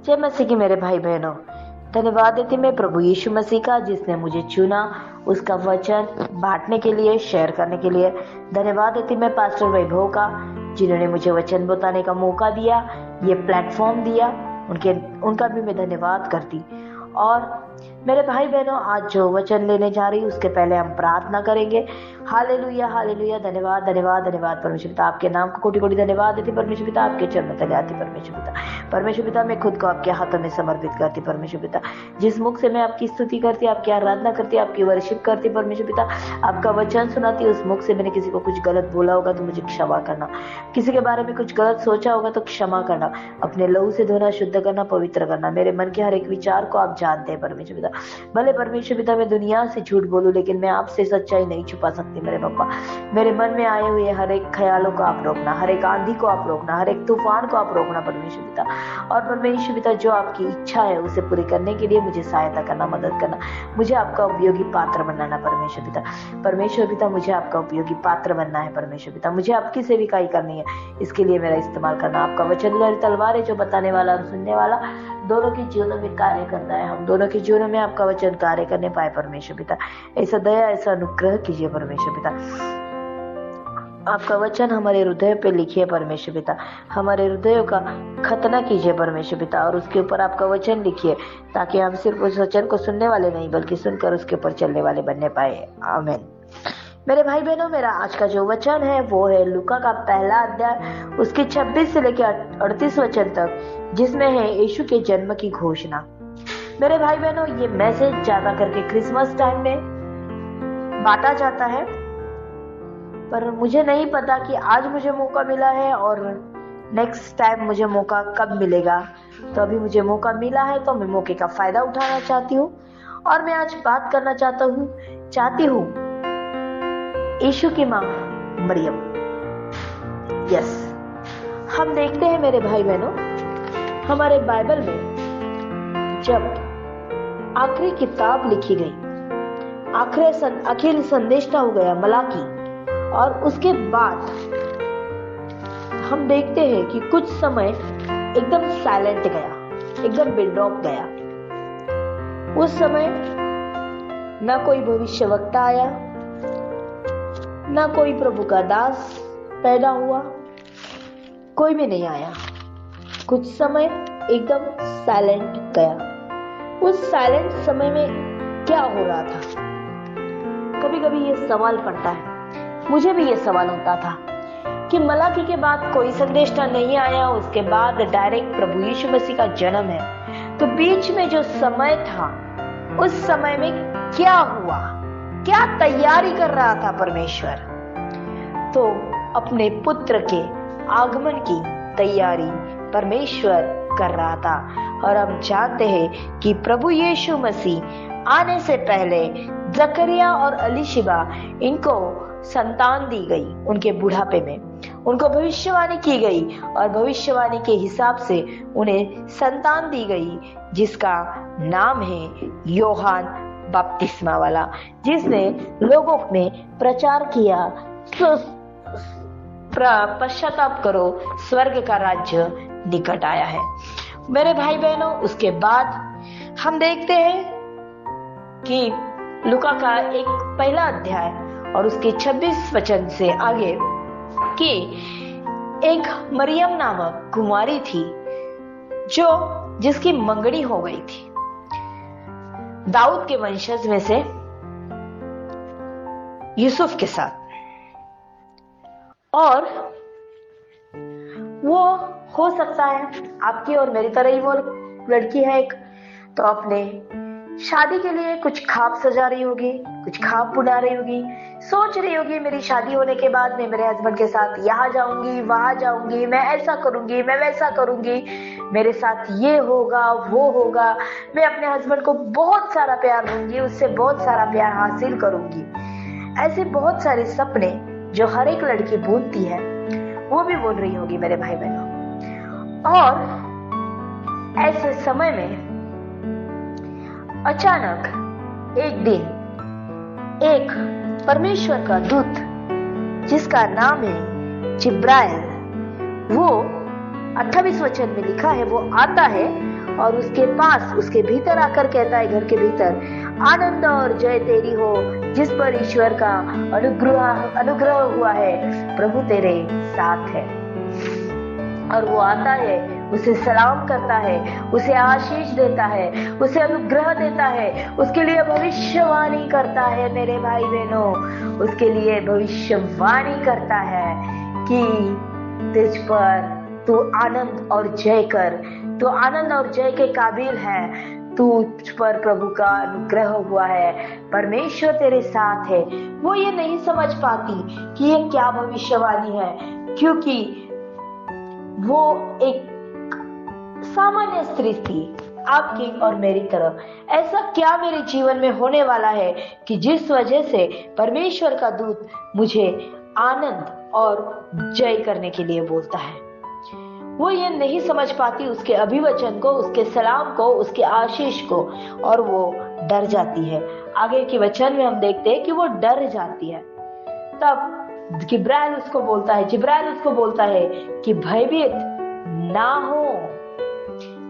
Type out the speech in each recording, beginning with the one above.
जय मसीह की मेरे भाई बहनों, धन्यवाद देती मैं प्रभु यीशु मसीह का जिसने मुझे चुना उसका वचन बांटने के लिए, शेयर करने के लिए। धन्यवाद देती मैं पास्टर वैभव का जिन्होंने मुझे वचन बताने का मौका दिया, ये प्लेटफॉर्म दिया। उनका भी मैं धन्यवाद करती। और मेरे भाई बहनों, आज जो वचन लेने जा रही उसके पहले हम प्रार्थना करेंगे। हालेलुया हालेलुया, धन्यवाद धन्यवाद धन्यवाद परमेश्वर पिता, आपके नाम को कोटि कोटि धन्यवाद देती परमेश्वर पिता, आपके चरण तले आती परमेश्वर पिता। परमेश्वर पिता, मैं खुद को आपके हाथों में समर्पित करती परमेश्वर पिता। जिस मुख से मैं आपकी स्तुति करती, आपकी आराधना करती, आपकी वर्शिप करती परमेश्वर पिता, आपका वचन सुनाती, उस मुख से मैंने किसी को कुछ गलत बोला होगा तो मुझे क्षमा करना, किसी के बारे में कुछ गलत सोचा होगा तो क्षमा करना, अपने लहू से धोना, शुद्ध करना, पवित्र करना। मेरे मन के हर एक विचार को आप जानते हैं परमेश्वर पिता। भले परमेश्वर पिता मैं दुनिया से झूठ बोलूं, लेकिन मैं आपसे सच्चाई नहीं छुपा सकती मेरे पापा। मेरे मन में आए हुए हर एक ख्यालों को आप रोकना, हर एक आंधी को आप रोकना, हर एक तूफान को आप रोकना परमेश्वर पिता। और परमेश्वर पिता, जो आपकी इच्छा है उसे पूरी करने के लिए मुझे सहायता करना, मदद करना, मुझे आपका उपयोगी पात्र बनाना परमेश्वर पिता। परमेश्वर पिता, मुझे आपका उपयोगी पात्र बनना है परमेश्वर पिता। मुझे आपकी सेविकाई करनी है, इसके लिए मेरा इस्तेमाल करना। आपका वचन तलवार है जो बताने वाला और सुनने वाला दोनों के जीवनों में कार्य करता है। हम दोनों के जीवनों में आपका वचन कार्य करने पाए परमेश्वर पिता। ऐसा दया, ऐसा अनुग्रह कीजिए परमेश्वर पिता। आपका वचन हमारे हृदय पे लिखिए परमेश्वर पिता, हमारे हृदयों का खतना कीजिए परमेश्वर पिता, और उसके ऊपर आपका वचन लिखिए ताकि हम सिर्फ उस वचन को सुनने वाले नहीं बल्कि सुनकर उसके ऊपर चलने वाले बनने पाए। आमीन। मेरे भाई बहनों, मेरा आज का जो वचन है वो है लूका का पहला अध्याय, उसके 26 से लेकर 38 वचन तक, जिसमें है यीशु के जन्म की घोषणा। मेरे भाई बहनों, ये मैसेज ज्यादा करके क्रिसमस टाइम में बांटा जाता है, पर मुझे नहीं पता कि आज मुझे मौका मिला है और नेक्स्ट टाइम मुझे मौका कब मिलेगा। तो अभी मुझे मौका मिला है तो मैं मौके का फायदा उठाना चाहती हूँ, और मैं आज बात करना चाहती हूँ यीशु की माँ मरियम। यस, हम देखते हैं मेरे भाई बहनों, हमारे बाइबल में जब आखिरी किताब लिखी गई, आखिरी संदेशा हो गया मलाकी, और उसके बाद हम देखते हैं कि कुछ समय एकदम साइलेंट गया, एकदम बेड्रॉप गया। उस समय ना कोई भविष्यवक्ता आया, ना कोई प्रभु का दास पैदा हुआ, कोई भी नहीं आया। कुछ समय एकदम साइलेंट गया। उस साइलेंट समय में क्या हो रहा था? कभी कभी ये सवाल पड़ता है, मुझे भी ये सवाल होता था कि मलाकी के बाद कोई संदेशा नहीं आया, उसके बाद डायरेक्ट प्रभु यीशु मसीह का जन्म है, तो बीच में जो समय था उस समय में क्या हुआ? क्या तैयारी कर रहा था परमेश्वर? तो अपने पुत्र के आगमन की तैयारी परमेश्वर कर रहा था। और हम जानते हैं कि प्रभु यीशु मसीह आने से पहले जकरिया और अलीशिबा, इनको संतान दी गई। उनके बुढ़ापे में उनको भविष्यवाणी की गई, और भविष्यवाणी के हिसाब से उन्हें संतान दी गई, जिसका नाम है यूहन्ना बपतिस्मा वाला, जिसने लोगों में प्रचार किया, पश्चाताप करो, स्वर्ग का राज्य निकट आया है। मेरे भाई बहनों, उसके बाद हम देखते हैं कि लूका का एक पहला अध्याय और उसके 26 वचन से आगे कि एक मरियम नामक कुमारी थी जिसकी मंगनी हो गई थी दाऊद के वंशज में से यूसुफ के साथ, और वो हो सकता है आपकी और मेरी तरह ही वो लड़की है एक, तो अपने शादी के लिए कुछ खाब सजा रही होगी, कुछ खाब बुना रही होगी, सोच रही होगी मेरी शादी होने के बाद मैं मेरे हस्बैंड के साथ यहाँ जाऊंगी, वहां जाऊंगी, मैं ऐसा करूंगी, मैं वैसा करूंगी, मेरे साथ ये होगा, वो होगा, मैं अपने हस्बैंड को बहुत सारा प्यार दूंगी, उससे बहुत सारा प्यार हासिल करूंगी। ऐसे बहुत सारे सपने जो हर एक लड़की बुनती है, वो भी बोल रही होगी मेरे भाई बहनों। और ऐसे समय में अचानक एक दिन एक परमेश्वर का दूत, जिसका नाम है जिब्राइल, वो 28 वचन में लिखा है, वो आता है और उसके पास, उसके भीतर आकर कहता है, घर के भीतर, आनंद और जय तेरी हो जिस पर ईश्वर का अनुग्रह हुआ है, प्रभु तेरे साथ है। और वो आता है, उसे सलाम करता है, उसे आशीष देता है, उसे अनुग्रह देता है, उसके लिए भविष्यवाणी करता है। मेरे भाई बहनों, उसके लिए भविष्यवाणी करता है कि तुझ पर तू आनंद और जय कर, तू आनंद और जय के काबिल है, तुझ पर प्रभु का अनुग्रह हुआ है, परमेश्वर तेरे साथ है। वो ये नहीं समझ पाती कि ये क्या भविष्यवाणी है, क्योंकि वो एक सामान्य स्त्री थी, आपकी और मेरी तरह। ऐसा क्या मेरे जीवन में होने वाला है कि जिस वजह से परमेश्वर का दूत मुझे आनंद और जय करने के लिए बोलता है। वो ये नहीं समझ पाती उसके अभिवचन को, उसके सलाम को, उसके आशीष को, और वो डर जाती है। आगे के वचन में हम देखते हैं कि वो डर जाती है। तब जिब्राइल उसको बोलता है कि भयभीत ना हो,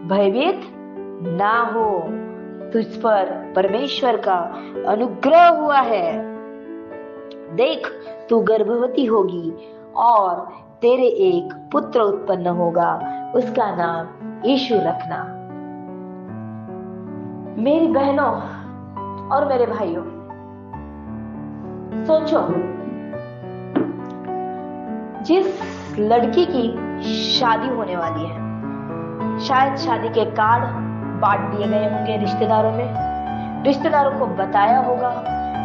भयभीत ना हो, तुझ पर परमेश्वर का अनुग्रह हुआ है। देख, तू गर्भवती होगी और तेरे एक पुत्र उत्पन्न होगा, उसका नाम यीशु रखना। मेरी बहनों और मेरे भाइयों, सोचो, जिस लड़की की शादी होने वाली है, शायद शादी के कार्ड बांट दिए गए होंगे रिश्तेदारों में, रिश्तेदारों को बताया होगा,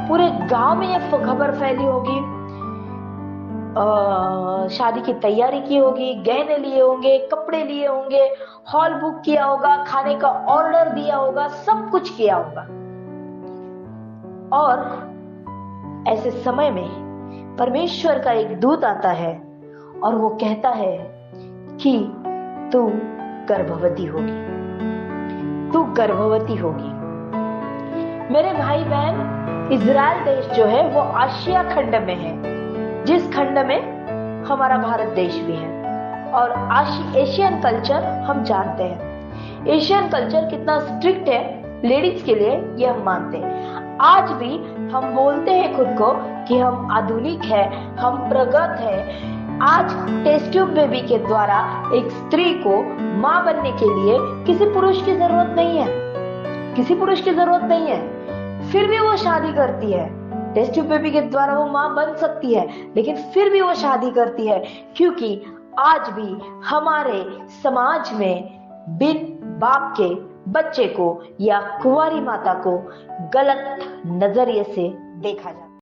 पूरे गांव में ये खबर फैली होगी, शादी की तैयारी की होगी, गहने लिए होंगे, कपड़े लिए होंगे, हॉल बुक किया होगा, खाने का ऑर्डर दिया होगा, सब कुछ किया होगा। और ऐसे समय में परमेश्वर का एक दूत आता है और वो कहता है कि तू गर्भवती होगी, तू गर्भवती होगी। मेरे भाई बहन, इजराइल देश जो है वो आशिया खंड में है, जिस खंड में हमारा भारत देश भी है। और एशियन कल्चर हम जानते हैं, एशियन कल्चर कितना स्ट्रिक्ट है लेडीज के लिए, ये हम मानते हैं। आज भी हम बोलते हैं खुद को कि हम आधुनिक है, हम प्रगत है। आज टेस्ट ट्यूब बेबी के द्वारा एक स्त्री को मां बनने के लिए किसी पुरुष की जरूरत नहीं है, किसी पुरुष की जरूरत नहीं है। फिर भी वो शादी करती है, टेस्ट ट्यूब बेबी के द्वारा वो मां बन सकती है, लेकिन फिर भी वो शादी करती है, क्योंकि आज भी हमारे समाज में बिन बाप के बच्चे को या कुंवारी माता को गलत नजरिए से देखा जाता है।